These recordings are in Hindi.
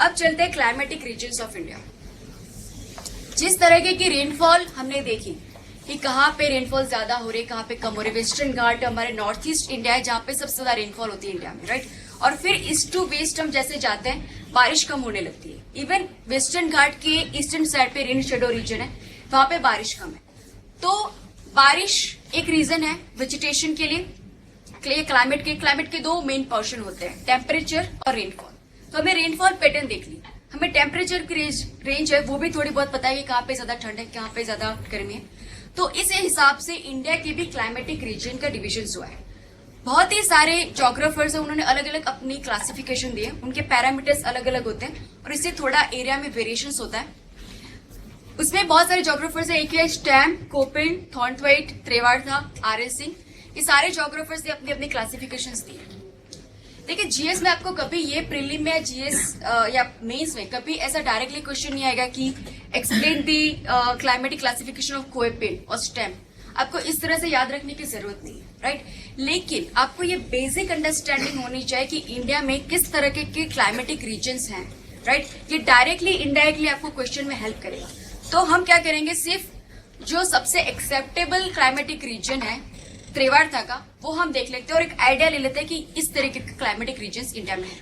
अब चलते हैं क्लाइमेटिक रीजन्स ऑफ इंडिया। जिस तरह की रेनफॉल हमने देखी कि कहाँ पे रेनफॉल ज्यादा हो रही है, कहाँ पे कम हो रही है। वेस्टर्न घाट हमारे नॉर्थ ईस्ट इंडिया है जहाँ पे सबसे ज्यादा रेनफॉल होती है इंडिया में, राइट। और फिर ईस्ट टू वेस्ट हम जैसे जाते हैं बारिश कम होने लगती है। इवन वेस्टर्न घाट के ईस्टर्न साइड पे रेन शेडो रीजन है, वहां पे बारिश कम है। तो बारिश एक रीजन है वेजिटेशन के लिए। क्लाइमेट के दो मेन पोर्शन होते हैं, टेम्परेचर और रेनफॉल। तो हमें रेनफॉल पैटर्न देख ली, हमें टेम्परेचर की रेंज है वो भी थोड़ी बहुत पता है कि कहाँ पे ज्यादा ठंड है, कहाँ पे ज्यादा गर्मी है। तो इस हिसाब से इंडिया के भी क्लाइमेटिक रीजन का डिविजन हुआ है। बहुत ही सारे जोग्राफर्स हैं, उन्होंने अलग अलग अपनी क्लासिफिकेशन दी है, उनके पैरामीटर्स अलग अलग होते हैं और इससे थोड़ा एरिया में वेरिएशन होता है। उसमें बहुत सारे जोग्राफर्स है, एक है स्टैम, कोपेन, थॉर्नथवाइट, त्रेवार्था, आर.एस. सिंह। ये सारे जोग्राफर्स ने अपनी अपनी क्लासिफिकेशंस दी है। देखिए जीएस में आपको कभी ये प्रीलिम में जीएस या मेंस में कभी ऐसा डायरेक्टली क्वेश्चन नहीं आएगा कि explain the climatic classification of Koppen और स्टैम। आपको इस तरह से याद रखने की जरूरत नहीं है, राइट। लेकिन आपको ये बेसिक अंडरस्टैंडिंग होनी चाहिए कि इंडिया में किस तरह के क्लाइमेटिक रीजन्स हैं, राइट। ये डायरेक्टली इनडायरेक्टली आपको क्वेश्चन में हेल्प करेगा। तो हम क्या करेंगे, सिर्फ जो सबसे एक्सेप्टेबल क्लाइमेटिक रीजन है त्रिवार्था का वो हम देख लेते हैं और एक आइडिया ले लेते हैं कि इस तरह के क्लाइमेटिक रीजन्स इंडिया में है।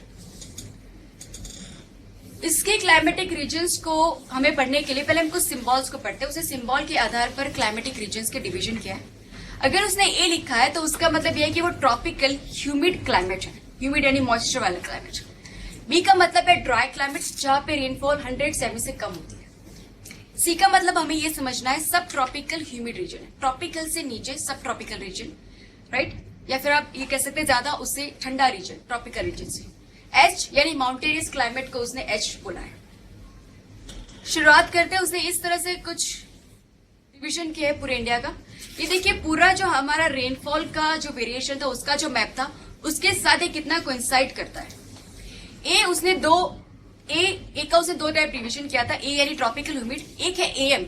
इसके क्लाइमेटिक रीजन्स को हमें पढ़ने के लिए पहले हम कुछ सिंबल्स को पढ़ते हैं, उसे सिंबल के आधार पर क्लाइमेटिक रीजन्स के डिवीजन किया है। अगर उसने ए लिखा है तो उसका मतलब यह है कि वो ट्रॉपिकल ह्यूमिड क्लाइमेट है, ह्यूमिड यानी मॉइस्चर वाला क्लाइमेट। बी का मतलब है ड्राई क्लाइमेट जहां पे रेनफॉल 100 सेमी से कम होती है। सी का मतलब हमें ये समझना है सब ट्रॉपिकल ह्यूमिड रीजन है, ट्रॉपिकल से नीचे सब ट्रॉपिकल रीजन, राइट। या फिर आप ये कह सकते हैं ज्यादा उससे ठंडा रीजन, ट्रॉपिकल रीजन से। एच यानी माउंटेनियस क्लाइमेट को उसने एच बोला है। शुरुआत करते हैं, उसने इस तरह से कुछ डिविजन किया है पूरे इंडिया का। ये देखिए पूरा जो हमारा रेनफॉल का जो वेरिएशन था उसका जो मैप था उसके साथ ये कितना कोइंसाइड करता है। ए उसने एक का उसने दो टाइप डिवीजन किया था, ए यानी ट्रॉपिकल ह्यूमिड, एक है एएम।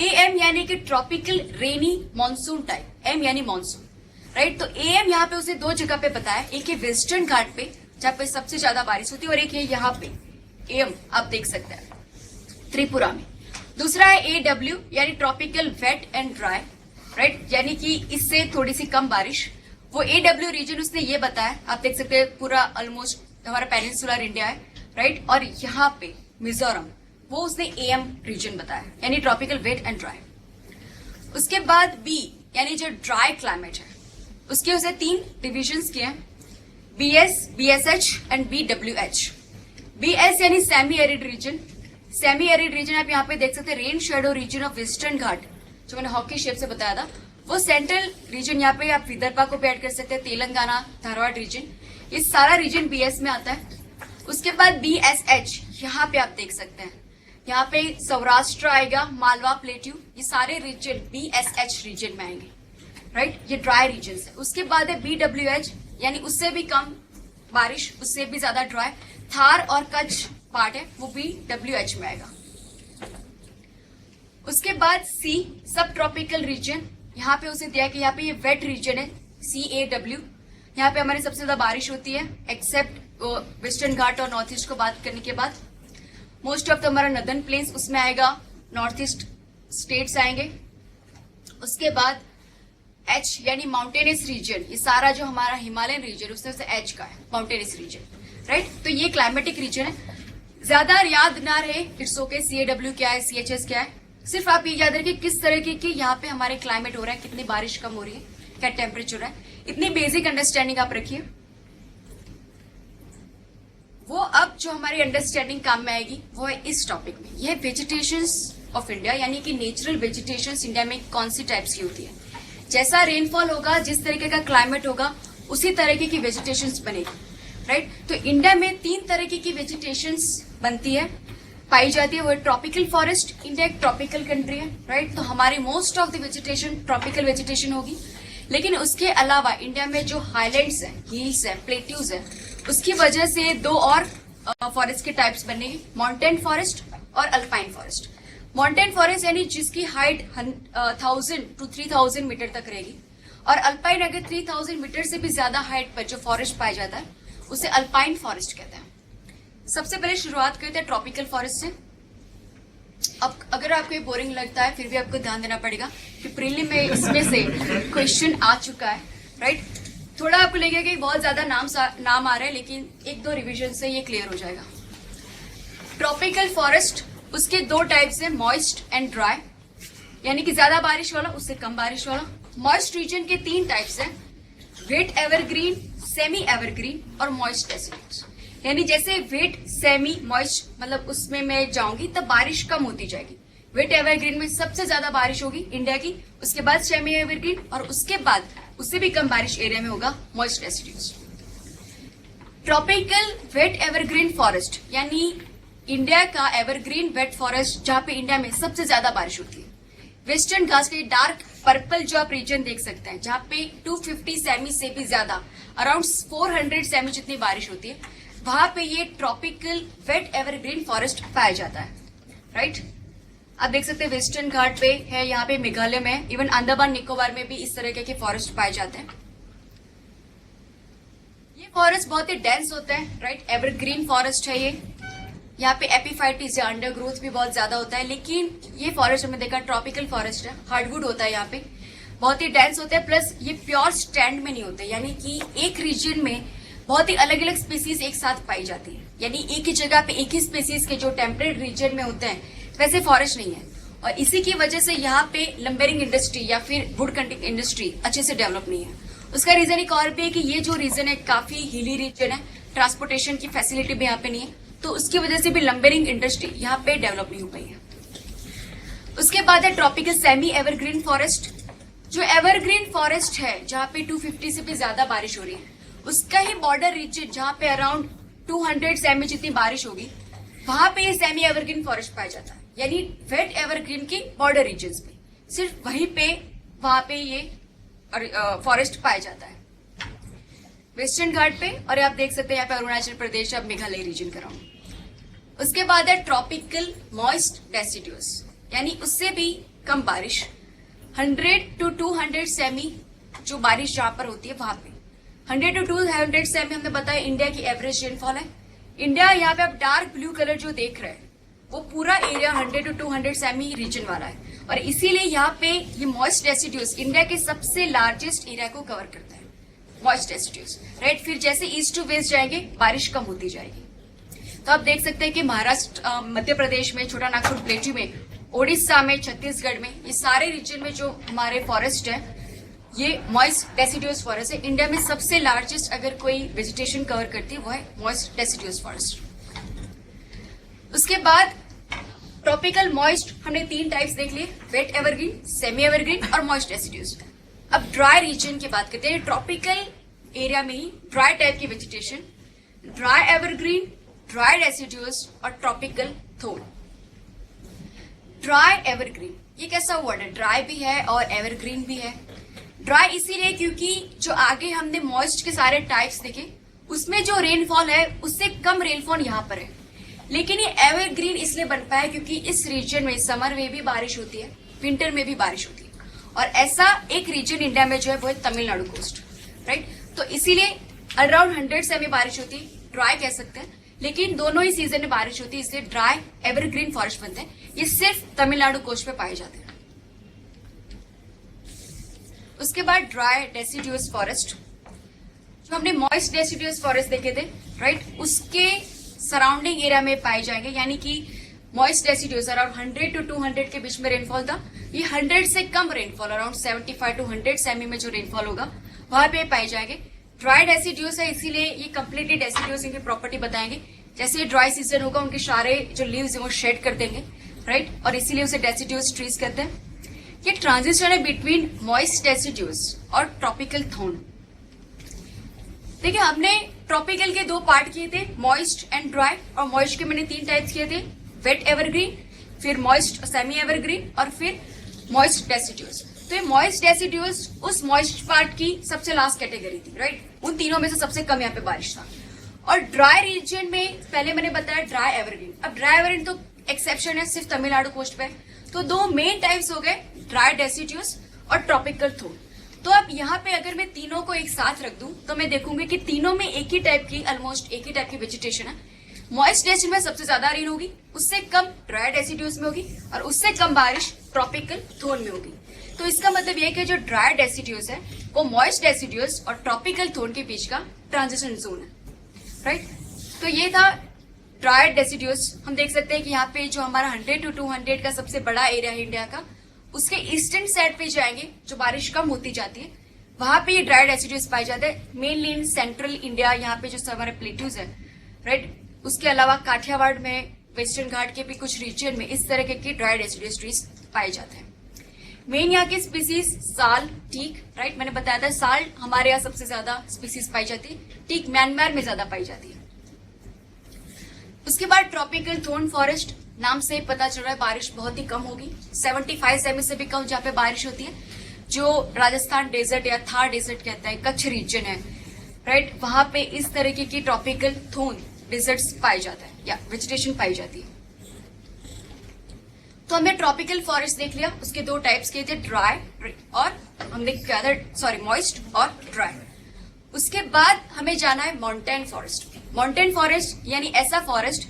एएम यानी कि ट्रॉपिकल रेनी मानसून टाइप, एम यानी मानसून, राइट। तो एएम यहाँ पे उसे दो जगह पे बताया, एक है वेस्टर्न घाट पे जहाँ पे सबसे ज्यादा बारिश होती है और एक है यहाँ पे एम आप देख सकते हैं त्रिपुरा में। दूसरा है एडब्ल्यू यानी tropical wet and dry, right, यानी कि इससे थोड़ी सी कम बारिश। वो एडब्ल्यू रीजन उसने ये बताया, आप देख सकते हैं पूरा ऑलमोस्ट हमारा पेनिनसुलर इंडिया है, राइट। और यहाँ पे मिजोरम वो उसने एएम रीजन बताया यानी ट्रॉपिकल वेट एंड ड्राई। उसके बाद बी यानी जो ड्राई क्लाइमेट है उसके उसे तीन डिविजन्स किए हैं, BS, BSH and BWH. BS यानी semi arid region. Semi arid region आप यहाँ पे देख सकते हैं rain shadow region of western Ghat जो मैंने हॉकी शेप से बताया था, वो सेंट्रल रीजन। यहाँ पे आप विदर्भा को भी ऐड कर सकते हैं, तेलंगाना, धारवाड़ रीजन, ये सारा रीजन बीएस में आता है। उसके बाद बीएसएच यहाँ पे आप देख सकते हैं, यहाँ पे सौराष्ट्र आएगा, मालवा प्लेट्यू, ये सारे रीजन बीएसएच रीजन में आएंगे, राइट। ये ड्राई रीजन है। उसके बाद है बीडब्ल्यूएच यानी उससे भी कम बारिश, उससे भी ज्यादा ड्राई। थार और कच्छ पार्ट है वो बीडब्ल्यूएच में आएगा। उसके बाद सी सब ट्रॉपिकल रीजन, यहाँ पे उसे दिया कि यहाँ पे ये वेट रीजन है, CAW। यहाँ पे हमारी सबसे ज्यादा बारिश होती है एक्सेप्ट वेस्टर्न घाट और नॉर्थ ईस्ट को बात करने के बाद। मोस्ट ऑफ द हमारा नदर्न प्लेन्स उसमें आएगा, नॉर्थ ईस्ट स्टेट्स आएंगे। उसके बाद एच यानी माउंटेनियस रीजन, ये सारा जो हमारा हिमालयन रीजन उसमें से एच का है, माउंटेनियस रीजन, राइट। तो ये क्लाइमेटिक रीजन है। ज्यादा याद ना रहे इट्स ओके, CAW क्या है, CHS क्या है, सिर्फ आप ये याद रखिए किस तरह के यहाँ पे हमारे क्लाइमेट हो रहा है, कितनी बारिश कम हो रही है, क्या टेम्परेचर है, इतनी बेसिक अंडरस्टैंडिंग आप रखिए। वो अब जो हमारी अंडरस्टैंडिंग काम में आएगी वो है इस टॉपिक में, यह वेजिटेशंस ऑफ इंडिया यानी कि नेचुरल वेजिटेशंस इंडिया में कौन सी टाइप्स की होती है। जैसा रेनफॉल होगा, जिस तरीके का क्लाइमेट होगा, उसी तरीके की वेजिटेशंस बनेगी, राइट। तो इंडिया में तीन तरीके की वेजिटेशंस बनती है, पाई जाती है। वो ट्रॉपिकल फॉरेस्ट, इंडिया एक ट्रॉपिकल कंट्री है, राइट। तो हमारी most of the vegetation tropical vegetation होगी। लेकिन उसके अलावा इंडिया में जो हाईलैंड्स हैं, हिल्स हैं, प्लेट्यूज हैं, उसकी वजह से दो और फॉरेस्ट के टाइप्स बनेगी, माउंटेन फॉरेस्ट और अल्पाइन फॉरेस्ट। माउंटेन फॉरेस्ट यानी जिसकी हाइट 1000 to 3000 मीटर तक रहेगी, और अल्पाइन अगर 3000 मीटर से भी ज्यादा हाइट पर जो फॉरेस्ट पाया जाता है उसे अल्पाइन फॉरेस्ट कहते हैं। सबसे पहले शुरुआत करते हैं ट्रॉपिकल फॉरेस्ट से। अब अगर आपको ये बोरिंग लगता है फिर भी आपको ध्यान देना पड़ेगा कि प्रीलिम में इसमें से क्वेश्चन आ चुका है, राइट। थोड़ा आपको लगेगा कि बहुत ज्यादा नाम आ रहा है, लेकिन एक दो रिवीजन से ये क्लियर हो जाएगा। ट्रॉपिकल फॉरेस्ट, उसके दो टाइप्स है, मॉइस्ट एंड ड्राई, यानी कि ज्यादा बारिश वाला, उससे कम बारिश वाला। मॉइस्ट रीजन के तीन टाइप्स हैं, वेट एवरग्रीन, सेमी एवरग्रीन और मॉइस्ट डेसिड्यूज। यानी जैसे वेट, सेमी, मॉइस्ट, मतलब उसमें मैं जाऊंगी तब बारिश कम होती जाएगी। वेट एवरग्रीन में सबसे ज्यादा बारिश होगी इंडिया की, उसके बाद सेमी एवरग्रीन और उसके बाद उससे भी कम बारिश एरिया में होगा moist deciduous. Tropical wet evergreen forest यानी इंडिया का एवरग्रीन वेट फॉरेस्ट, जहां पे इंडिया में सबसे ज्यादा बारिश होती है। वेस्टर्न घाट्स के डार्क पर्पल जो आप रीजन देख सकते हैं, जहां पे 250 सेमी से भी ज्यादा, अराउंड 400 सेमी जितनी बारिश होती है, वहां पे ये ट्रॉपिकल वेट एवरग्रीन फॉरेस्ट पाया जाता है, राइट। आप देख सकते हैं वेस्टर्न घाट पे है, यहाँ पे मेघालय में, इवन अंडमान निकोबार में भी इस तरह के फॉरेस्ट पाए जाते हैं। ये फॉरेस्ट बहुत ही डेंस होता है, राइट। एवरग्रीन फॉरेस्ट है ये, यहाँ पे एपीफाइटिस या अंडरग्रोथ भी बहुत ज्यादा होता है, लेकिन ये फॉरेस्ट हमने देखा ट्रॉपिकल फॉरेस्ट है, हार्डवुड होता है यहाँ पे, बहुत ही डेंस होता है। प्लस ये प्योर स्टैंड में नहीं होते, यानी कि एक रीजन में बहुत ही अलग अलग स्पीसीज एक साथ पाई जाती है, यानी एक ही जगह पे एक ही स्पीसीज के जो टेम्परेट रीजन में होते हैं वैसे फॉरेस्ट नहीं है। और इसी की वजह से यहाँ पे लंबरिंग इंडस्ट्री या फिर वुड कटिंग इंडस्ट्री अच्छे से डेवलप नहीं है। उसका रीजन एक और भी है कि ये जो रीजन है काफी हिली रीजन है, ट्रांसपोर्टेशन की फैसिलिटी भी यहाँ पे नहीं है, तो उसकी वजह से भी लंबरिंग इंडस्ट्री यहाँ पे डेवलप नहीं हो पाई है। उसके बाद है ट्रॉपिकल सेमी एवरग्रीन फॉरेस्ट। जो एवरग्रीन फॉरेस्ट है जहाँ पे 250 से भी ज्यादा बारिश हो रही है, उसका ही बॉर्डर रीजन जहाँ पे अराउंड 200 सेमी जितनी बारिश होगी, वहां पे ये सेमी एवरग्रीन फॉरेस्ट पाया जाता है। यानी वेट एवरग्रीन की बॉर्डर रीजन पे सिर्फ वहीं पे वहां पे ये फॉरेस्ट पाया जाता है, वेस्टर्न घाट पे। और आप देख सकते हैं यहाँ पे अरुणाचल प्रदेश, अब मेघालय रीजन कर रहा हूं। उसके बाद है ट्रॉपिकल मॉइस्ट डेसिड्यूज, यानी उससे भी कम बारिश, 100 to 200 सेमी जो बारिश जहां पर होती है वहां पे। 100 to 200 सेमी हमने बताया इंडिया की एवरेज रेनफॉल है। इंडिया यहाँ पे आप डार्क ब्लू कलर जो देख रहे हैं वो पूरा एरिया 100 to 200 सेमी रीजन वाला है, और इसीलिए यहाँ पे ये मॉइस्ट डेसिड्यूज इंडिया के सबसे लार्जेस्ट एरिया को कवर करता है, मॉइस्ट डेसिड्यूज, राइट। फिर जैसे ईस्ट टू वेस्ट जाएंगे बारिश कम होती जाएगी। तो आप देख सकते हैं कि महाराष्ट्र, मध्य प्रदेश में, छोटा नागपुर प्लेटू में, ओडिशा में, छत्तीसगढ़ में, ये सारे रीजन में जो हमारे फॉरेस्ट है ये मॉइस्ट डेसिड्यूज फॉरेस्ट है। इंडिया में सबसे लार्जेस्ट अगर कोई वेजिटेशन कवर करती है वो है मॉइस्ट डेसिड्यूज फॉरेस्ट। उसके बाद ट्रॉपिकल मॉइस्ट हमने तीन टाइप्स देख लिए, वेट एवरग्रीन, सेमी एवरग्रीन और मॉइस्ट डेसिड्यूज। अब ड्राई रीजन की बात करते हैं। ट्रॉपिकल एरिया में ही ड्राई टाइप की वेजिटेशन, ड्राई एवरग्रीन, ड्राई डेसिड्यूज और ट्रॉपिकल थोन। ड्राई एवरग्रीन ये कैसा वर्ड है, ड्राई भी है और एवरग्रीन भी है। ड्राई इसीलिए क्योंकि जो आगे हमने मॉइस्ट के सारे टाइप्स देखे उसमें जो रेनफॉल है उससे कम रेनफॉल यहाँ पर है, लेकिन ये एवरग्रीन इसलिए बन पाया क्योंकि इस रीजन में समर में भी बारिश होती है, विंटर में भी बारिश होती है, और ऐसा एक रीजन इंडिया में जो है वो है तमिलनाडु कोस्ट, राइट। तो इसीलिए अराउंड 100 सेमी बारिश होती है, ड्राई कह सकते हैं, लेकिन दोनों ही सीजन में बारिश होती है, इसलिए ड्राई एवरग्रीन फॉरेस्ट बनते हैं। ये सिर्फ तमिलनाडु कोस्ट पे पाए जाते हैं। उसके बाद ड्राई डेसिड्यूज फॉरेस्ट, जो हमने मॉइस्ट डेसिड्यूज फॉरेस्ट देखे थे, राइट, उसके सराउंडिंग एरिया में पाए जाएंगे, यानी कि मॉइस्ट डेसिड्यूज अराउंड 100 to 200 के बीच में रेनफॉल था। ये 100 से कम रेनफॉल, अराउंड 75 to 100 सेमी में जो रेनफॉल होगा वहां पे पाए जाएंगे। ड्राई डेसिड्यूज है इसीलिए ये कंप्लीटली डेसिड्यूज इनकी प्रॉपर्टी बताएंगे। जैसे ड्राई सीजन होगा उनके सारे जो लीव्स है वो शेड कर देंगे, राइट, और इसीलिए उसे डेसिड्यूज ट्रीज कहते हैं। ये ट्रांजिशन है बिटवीन मॉइस्ट डेसिड्यूज और ट्रॉपिकल थोन। देखिए हमने ट्रॉपिकल के दो पार्ट किए थे, मॉइस्ट एंड ड्राई, और मॉइस्ट के मैंने तीन टाइप्स किए थे, वेट एवरग्रीन, फिर मॉइस्ट सेमी एवरग्रीन और फिर मॉइस्ट डेसिड्यूज। तो ये मॉइस्ट डेसिड्यूज उस मॉइस्ट पार्ट की सबसे लास्ट कैटेगरी थी, राइट, उन तीनों में से सबसे कम यहाँ पे बारिश था। और ड्राई रीजन में पहले मैंने बताया ड्राई एवरग्रीन। अब ड्राई एवरग्रीन तो एक्सेप्शन है, सिर्फ तमिलनाडु कोस्ट पे। तो दो मेन टाइप्स हो गए, ड्राई डेसिड्यूज और ट्रॉपिकल थोन। तो अब यहाँ पे अगर मैं तीनों को एक साथ रख दूं तो मैं देखूंगी कि तीनों में एक ही टाइप की, ऑलमोस्ट एक ही टाइप की वेजिटेशन है। मॉइस्ट डेसिड्यूज में सबसे ज्यादा रेन होगी, उससे कम ड्राई डेसिड्यूज में होगी और उससे कम बारिश ट्रॉपिकल जोन में होगी। तो इसका मतलब यह कि जो ड्राई डेसिड्यूज है वो मॉइस्ट डेसिड्यूज और ट्रॉपिकल जोन के बीच का ट्रांजिशन जोन है, राइट। तो ये था ड्राई डेसिड्यूज। हम देख सकते हैं कि यहाँ पे जो हमारा 100 to 200 का सबसे बड़ा एरिया है इंडिया का, उसके ईस्टर्न साइड पे जाएंगे जो बारिश कम होती जाती है, वहां पे ये ड्राई डेसिड्यूज पाए जाते हैं। मेनली इन सेंट्रल इंडिया, यहाँ पे जो हमारे प्लेट्यूज है, राइट। उसके अलावा काठियावाड़ में, वेस्टर्न घाट के भी कुछ रीजन में इस तरह के ड्राई डेसिड्यूज ट्रीज पाए जाते हैं। मेन यहाँ की स्पीसीज साल, टीक, राइट। मैंने बताया था साल हमारे यहाँ सबसे ज्यादा स्पीसीज पाई जाती है, टीक म्यांमार में ज्यादा पाई जाती है। उसके बाद ट्रॉपिकल थोर्न फॉरेस्ट, नाम से पता चल रहा है बारिश बहुत ही कम होगी, 75 सेमी से भी कम जहाँ पे बारिश होती है। जो राजस्थान डेजर्ट या थार डेजर्ट कहता है, कच्छ रीजन है, राइट, वहां पे इस तरीके की ट्रॉपिकल थोर्न डिजर्ट्स पाए जाता है या वेजिटेशन पाई जाती है। तो हमने ट्रॉपिकल फॉरेस्ट देख लिया, उसके दो टाइप्स के थे, ड्राई और हमने क्या था, सॉरी, मॉइस्ट और ड्राई। उसके बाद हमें जाना है माउंटेन फॉरेस्ट। माउंटेन फॉरेस्ट यानी ऐसा फॉरेस्ट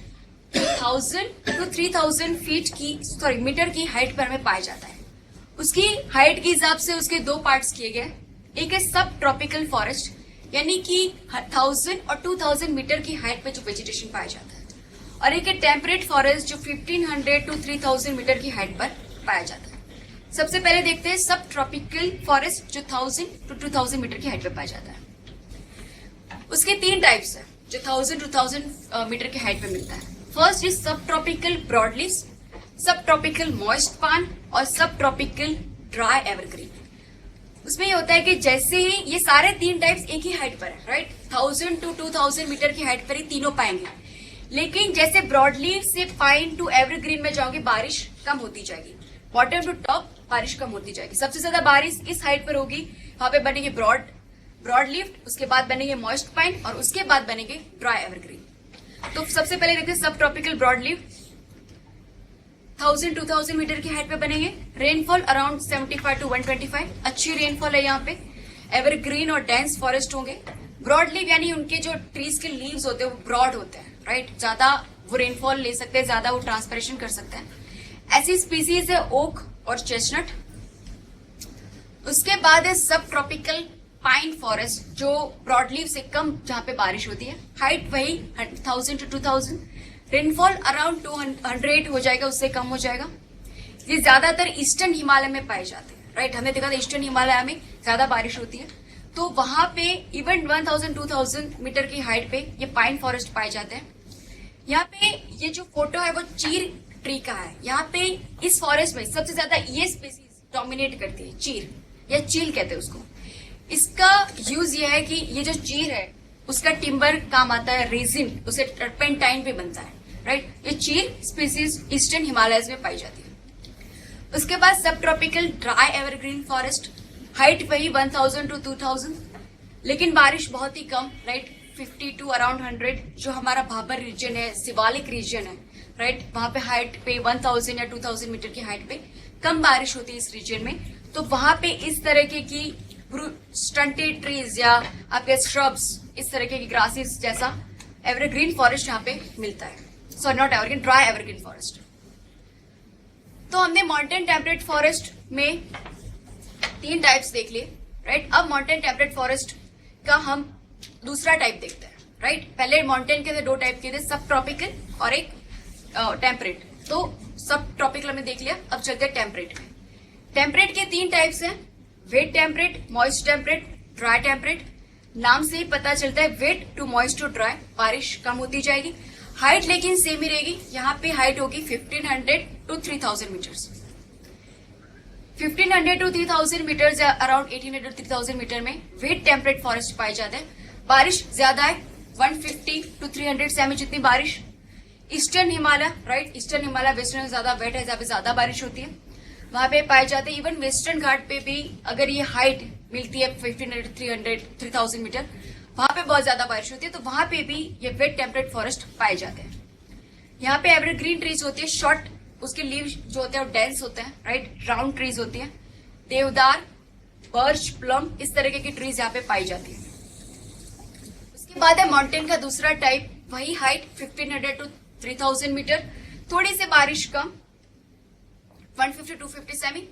1000 to 3000 फीट की, सॉरी, मीटर की हाइट पर हमें पाया जाता है। उसकी हाइट के हिसाब से उसके दो पार्ट्स किए गए। एक है सब ट्रॉपिकल फॉरेस्ट, यानी कि 1000 और 2000 मीटर की हाइट पे जो वेजिटेशन पाया जाता है, और एक है टेम्परेट फॉरेस्ट जो 1500 to 3000 मीटर की हाइट पर पाया जाता है। सबसे पहले देखते हैं सब ट्रॉपिकल फॉरेस्ट जो 1000 to 2000 मीटर की हाइट पर पाया जाता है। उसके तीन टाइप्स है जो 1000 to 2000 मीटर की हाइट पे मिलता है। फर्स्ट इज सब ट्रॉपिकल ब्रॉडलीफ, सब ट्रॉपिकल मॉइस्ट पान और सब ट्रॉपिकल ड्राई एवरग्रीन। उसमें ये होता है कि जैसे ही ये सारे तीन टाइप्स एक ही हाइट पर है, राइट, 1000 to 2000 मीटर की हाइट पर ही तीनों पाएंगे। लेकिन जैसे ब्रॉडलीफ से पाइन टू एवरग्रीन में जाओगे बारिश कम होती जाएगी, बॉटम टू टॉप बारिश कम होती जाएगी। सबसे ज्यादा बारिश इस हाइट पर होगी, वहां पे बनेंगे ब्रॉडलीफ, उसके बाद बनेंगे मॉइस्ट पाइन और उसके बाद बनेंगे ड्राई एवरग्रीन। तो सबसे पहले देखते हैं सब ट्रॉपिकल ब्रॉडलीफ 1000 to 2000 मीटर की हाइट पे बनेंगे। रेनफॉल अराउंड 75 to 125, अच्छी रेनफॉल है यहाँ पे। एवरग्रीन और डेंस फॉरेस्ट होंगे। ब्रॉडलीफ यानी उनके जो ट्रीज के लीव्स होते हैं वो ब्रॉड होते हैं, राइट, ज्यादा वो रेनफॉल ले सकते हैं, ज्यादा वो ट्रांसपिरेशन कर सकते हैं। ऐसी स्पीसीज है ओक और चेस्टनट। उसके बाद है सब ट्रॉपिकल पाइन फॉरेस्ट जो ब्रॉडलीफ से कम जहां पे बारिश होती है, हाइट वही 1000 to 2000, रेनफॉल अराउंड 200 हो जाएगा, उससे कम हो जाएगा। ये ज्यादातर ईस्टर्न हिमालय में पाए जाते हैं, राइट। हमने देखा था ईस्टर्न हिमालय में ज्यादा बारिश होती है, तो वहां पे इवन 1000-2000 मीटर की हाइट पे ये पाइन फॉरेस्ट पाए जाते हैं। यहाँ पे ये जो फोटो है वो चीर ट्री का है। यहाँ पे इस फॉरेस्ट में सबसे ज्यादा ये स्पीसीज डोमिनेट करती है, चीर या चील कहते हैं उसको। इसका यूज ये है कि ये जो चीर है उसका टिम्बर काम आता है, रेजिन, उसे टर्पेंटाइन पे बनता है, राइट। ये चीर स्पीसीज ईस्टर्न हिमालयस में पाई जाती है। उसके बाद सब tropical dry evergreen forest, height वही 1000 to 2000, लेकिन बारिश बहुत ही कम, राइट, 50 to अराउंड 100। जो हमारा भाबर रीजन है, शिवालिक रीजन है, राइट, वहां पे हाइट पे 1000 या 2000 मीटर की हाइट पे कम बारिश होती है इस रीजन में। तो वहां पे इस तरह की स्टंटेड ट्रीज या आपके श्रब्स, इस तरह की ग्रासेस जैसा एवरग्रीन फॉरेस्ट यहाँ पे मिलता है। Sorry, not evergreen, dry evergreen forest. तो हमने माउंटेन टेम्परेट फॉरेस्ट में तीन टाइप्स देख लिए, राइट। अब माउंटेन टेम्परेट फॉरेस्ट का हम दूसरा टाइप देखते हैं, राइट। पहले माउंटेन के दो टाइप के थे, सब ट्रॉपिकल और एक टेम्परेट। तो सब ट्रॉपिकल हमने देख लिया, अब चलते हैं टेम्परेट में। टेम्परेट के तीन टाइप्स हैं, wet temperate, moist temperate, dry temperate. नाम से ही पता चलता है wet to moist to dry, बारिश कम होती जाएगी। हाइट लेकिन सेम ही रहेगी, यहाँ पे हाइट होगी 1500 to 3000 मीटर्स। 1500 to 3000 मीटर्स या अराउंड 1800 to 3000 मीटर में वेट टेम्परेट फॉरेस्ट पाए जाते हैं। बारिश ज्यादा है, 150 to 300 सेमी जितनी बारिश। Eastern Himalaya, right, eastern Himalaya western में ज्यादा वेट है, जहाँ पे ज्यादा बारिश होती है, वहां पे पाए जाते हैं। इवन वेस्टर्न घाट पे भी अगर ये हाइट मिलती है 1500 300 3000 मीटर, वहां पे बहुत ज्यादा बारिश होती है, तो वहां पे भी ये वेट टेम्परेट फॉरेस्ट पाए जाते हैं। यहाँ पे एवरग्रीन ट्रीज होती है, शॉर्ट, उसके लीव जो होते हैं वो डेंस होते हैं, राइट, राउंड ट्रीज होती है। देवदार, बर्च, प्लम, इस तरीके की ट्रीज यहाँ पे पाई जाती है। उसके बाद है माउंटेन का दूसरा टाइप, वही हाइट 1500 to 3000 मीटर, थोड़ी सी बारिश कम, 150 250 semi.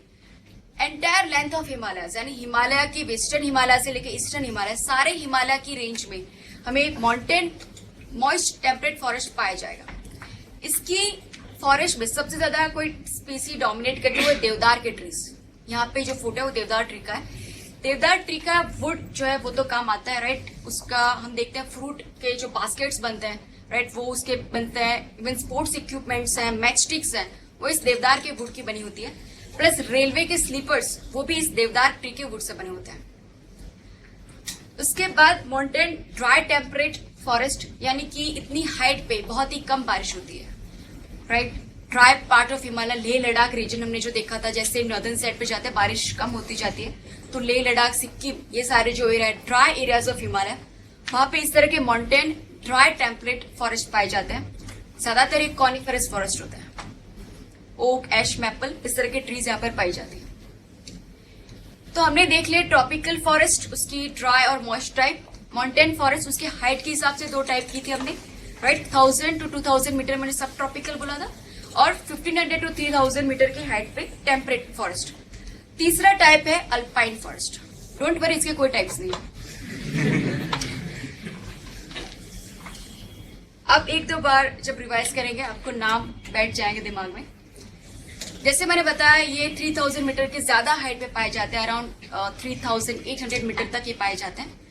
Entire length of Himalaya यानी हिमालय की वेस्टर्न हिमालय से लेकर ईस्टर्न हिमालय, सारे हिमालय की रेंज में हमें माउंटेन मॉइस्ट टेम्परेट फॉरेस्ट पाया जाएगा। इसकी फॉरेस्ट में सबसे ज्यादा कोई स्पीसी डोमिनेट करती हुए देवदार के ट्रीज। यहाँ पे जो फोटो है वो देवदार ट्री का है। देवदार ट्री का वुड जो है वो तो काम आता है, राइट। उसका हम देखते हैं फ्रूट के जो बास्केट्स बनते हैं, राइट, वो उसके बनते हैं। इवन स्पोर्ट्स इक्विपमेंट्स हैं, मैच स्टिक्स हैं, वो इस देवदार के वुड की बनी होती है। प्लस रेलवे के स्लीपर्स वो भी इस देवदार ट्री के वुड से बने होते हैं। उसके बाद माउंटेन ड्राई टेम्परेट फॉरेस्ट यानी कि इतनी हाइट पे बहुत ही कम बारिश होती है, right. Dry part of Himalaya, Leh Ladakh region हमने जो देखा था, जैसे नॉर्दर्न साइड पे जाते हैं बारिश कम होती जाती है, तो लेह लद्दाख सिक्किम ये सारे जो एरिया है ड्राई एरियाज ऑफ हिमालय, वहां पे इस तरह के माउंटेन ड्राई टेम्परेट फॉरेस्ट पाए जाते हैं। ज्यादातर एक कॉनिफेरस फॉरेस्ट होता है, ओक, एश, मैपल, इस तरह के ट्रीज यहाँ पर पाई जाती है। तो हमने देख लिया ट्रॉपिकल फॉरेस्ट, उसकी ड्राई और मॉइस्ट टाइप। माउंटेन फॉरेस्ट उसकी हाइट के हिसाब से दो टाइप की थी हमने, राइट। 1000 to 2000 मीटर मैंने सब ट्रॉपिकल बोला था, और 1500 to 3000 मीटर की हाइट पे टेम्परेट फॉरेस्ट। तीसरा टाइप है अल्पाइन फॉरेस्ट। डोंट वरी, इसके कोई टाइप्स नहीं है। अब एक दो बार जब रिवाइज करेंगे आपको नाम बैठ जाएंगे दिमाग में। जैसे मैंने बताया ये 3000 मीटर के ज्यादा हाइट पे पाए जाते हैं, अराउंड 3800 मीटर तक ये पाए जाते हैं।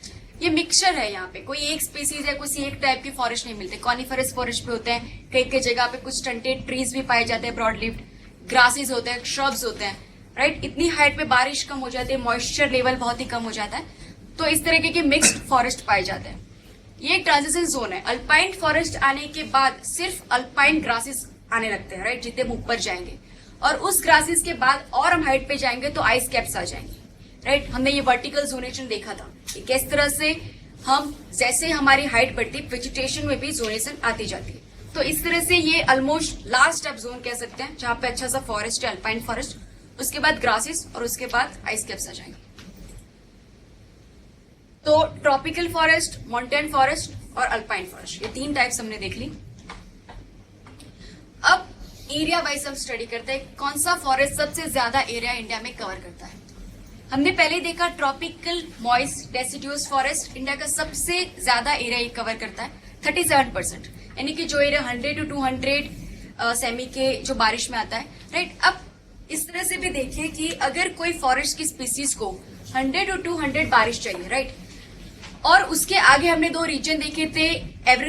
ये मिक्सचर है, यहाँ पे कोई एक स्पीसीज है, किसी एक टाइप की फॉरेस्ट नहीं मिलते। कॉनिफेरस फॉरेस्ट पे होते हैं, कई कई जगह पे कुछ स्टंटेड ट्रीज भी पाए जाते हैं, ब्रॉड लिव्ड ग्रासेस होते हैं, श्रब्स होते हैं, राइट। इतनी हाइट पे बारिश कम हो जाती है, मॉइस्चर लेवल बहुत ही कम हो जाता है, तो इस तरीके के मिक्स्ड फॉरेस्ट पाए जाते हैं। ये एक ट्रांजिशन जोन है। अल्पाइन फॉरेस्ट आने के बाद सिर्फ अल्पाइन ग्रासेस आने लगते हैं, राइट, जितने हम ऊपर जाएंगे, और उस ग्रासेस के बाद और हम हाइट पे जाएंगे तो आइस कैप्स आ जाएंगे, राइट। हमने ये वर्टिकल जोनेशन देखा था कि किस तरह से हम जैसे हमारी हाइट बढ़ती वेजिटेशन में भी जोनेशन आती जाती है। तो इस तरह से ये ऑलमोस्ट लास्ट आप जोन कह सकते हैं जहां पे अच्छा सा फॉरेस्ट है, अल्पाइन फॉरेस्ट, उसके बाद ग्रासेस और उसके बाद आइस कैप्स आ जाएंगे। तो ट्रॉपिकल फॉरेस्ट, माउंटेन फॉरेस्ट और अल्पाइन फॉरेस्ट, ये तीन टाइप्स हमने देख ली। अब एरिया वाइज हम स्टडी करते हैं कौन सा फॉरेस्ट सबसे ज्यादा एरिया इंडिया में कवर करता है। हमने पहले देखा tropical moist deciduous forest India का सबसे ज्यादा एरिया ये कवर करता है, 37%, यानी कि जो एरिया 100 to 200 सेमी के जो बारिश में आता है, राइट। अब इस तरह से भी देखिए कि अगर कोई फॉरेस्ट की स्पीसीज को 100 to 200 बारिश चाहिए, राइट, और उसके आगे हमने दो रीजन देखे थे,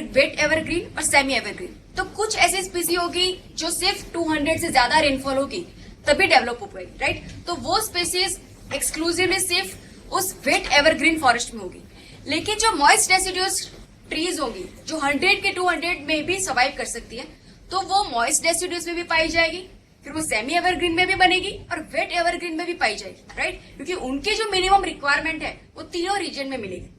वेट एवरग्रीन और सेमी एवरग्रीन। तो कुछ ऐसी स्पीसी होगी जो सिर्फ 200 से ज्यादा रेनफॉल होगी तभी डेवलप हो पाएगी, राइट। तो वो स्पीसीज एक्सक्लूसिवली सिर्फ उस वेट एवरग्रीन फॉरेस्ट में होगी। लेकिन जो मॉइस्ट डेसिडुअस ट्रीज होंगी जो 100 के 200 में भी सर्वाइव कर सकती है, तो वो मॉइस्ट डेसिडुअस में भी पाई जाएगी, फिर वो सेमी एवरग्रीन में भी बनेगी और वेट एवरग्रीन में भी पाई जाएगी, राइट, क्योंकि उनकी जो मिनिमम रिक्वायरमेंट है वो तीनों रीजन में मिलेगी।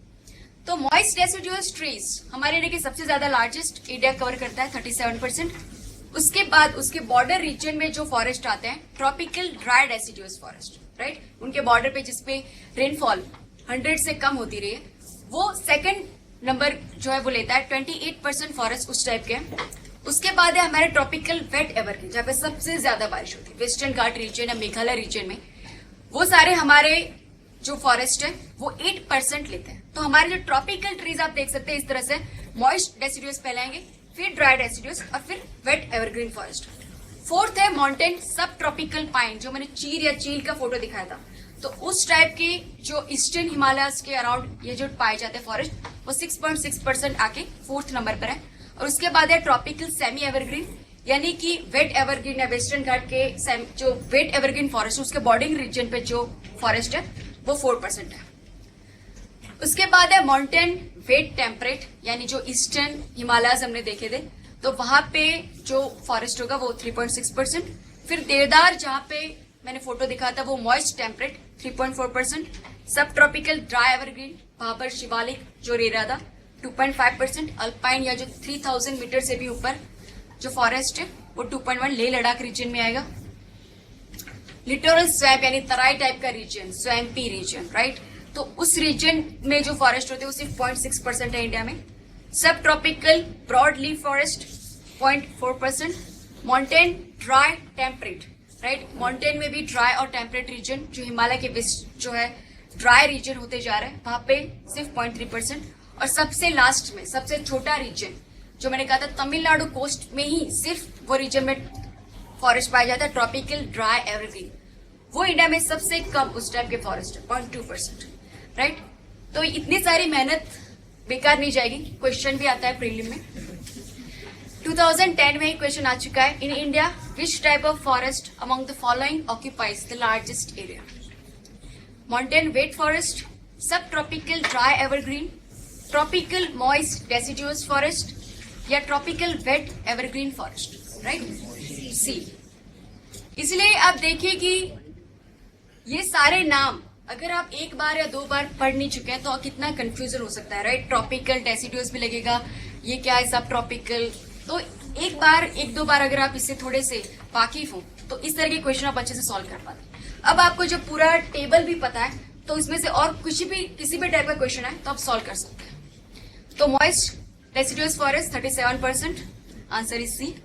तो मॉइस्ट डेसिडुअस ट्रीज हमारे इंडिया के सबसे ज्यादा लार्जेस्ट एरिया कवर करता है, 37%। उसके बाद उसके बॉर्डर रीजन में जो फॉरेस्ट आते हैं, tropical dry deciduous forest, right, उनके बॉर्डर पे जिसपे रेनफॉल 100 से कम होती रही है, वो सेकंड नंबर जो है वो लेता है, 28% फॉरेस्ट उस टाइप के हैं। उसके बाद है हमारे ट्रॉपिकल वेट एवरग्रीन, जहाँ पे सबसे ज्यादा बारिश होती है, वेस्टर्न घाट रीजन या मेघालय रीजन में, वो सारे हमारे जो फॉरेस्ट है वो 8% लेते हैं। तो हमारे जो ट्रॉपिकल ट्रीज आप देख सकते हैं इस तरह से, मॉइस्ट डेसिडुअस पहले आएंगे, फिर ड्राई डेसिडुअस और फिर वेट एवरग्रीन फॉरेस्ट। फोर्थ है माउंटेन सब ट्रॉपिकल पाइन, जो मैंने चीर या चील का फोटो दिखाया था, तो उस टाइप के जो ईस्टर्न हिमालयस के अराउंड ये जो पाए जाते हैं फॉरेस्ट, वो 6.6% आके फोर्थ नंबर पर है। और उसके बाद है ट्रॉपिकल सेमी एवरग्रीन, यानी कि वेट एवरग्रीन या वेस्टर्न घाट के जो वेट एवरग्रीन फॉरेस्ट उसके बॉर्डिंग रीजन पे जो फॉरेस्ट है वो 4% है। उसके बाद है माउंटेन वेट टेम्परेट, यानी जो ईस्टर्न हिमालयस हमने देखे थे, तो वहां पे जो फॉरेस्ट होगा वो 3.6%। फिर देवदार जहां पे मैंने फोटो दिखा था वो मॉइस्ट टेम्परेट 3.4%। सब tropical dry evergreen Bhabar Shivalik जो रेरा था 2.5%। अल्पाइन या जो 3000 मीटर से भी ऊपर जो फॉरेस्ट है वो 2.1 लेह लद्दाख रीजन में आएगा। लिटोरल स्वैम्प यानी तराई टाइप का रीजन, स्वैम्पी रीजन, राइट, तो उस रीजन में जो फॉरेस्ट होते हैं वो सिर्फ 0.6% है इंडिया में। सब tropical broad leaf forest 0.4%, mountain dry temperate, right, mountain में भी ड्राई और टेम्परेट रीजन जो हिमालय के बीच जो है ड्राई रीजन होते जा रहे हैं वहां पे सिर्फ 0.3%, और सबसे लास्ट में सबसे छोटा रीजन जो मैंने कहा था तमिलनाडु कोस्ट में ही सिर्फ वो रीजन में फॉरेस्ट पाया जाता है ट्रॉपिकल ड्राई एवरग्रीन, वो इंडिया में सबसे कम उस टाइप के फॉरेस्ट है 0.2%, राइट। तो इतनी सारी मेहनत बेकार नहीं जाएगी। क्वेश्चन भी आता है प्रीलिम में, 2010 में ही क्वेश्चन आ चुका है। In India which type of forest among the following occupies the largest area? Mountain wet forest, sub tropical dry evergreen, tropical moist deciduous forest या tropical wet evergreen forest, right, C. इसलिए आप देखिए कि ये सारे नाम अगर आप एक बार या दो बार पढ़ नहीं चुके हैं तो कितना कंफ्यूजन हो सकता है, राइट। ट्रॉपिकल डेसिडुअस भी लगेगा, ये क्या है सब ट्रॉपिकल, तो एक दो बार अगर आप इससे थोड़े से वाकिफ हो तो इस तरह के क्वेश्चन आप अच्छे से सॉल्व कर पाते। अब आपको जब पूरा टेबल भी पता है तो इसमें से और किसी भी टाइप का क्वेश्चन है तो आप सॉल्व कर सकते हैं। तो moist deciduous forest 37%, answer is C.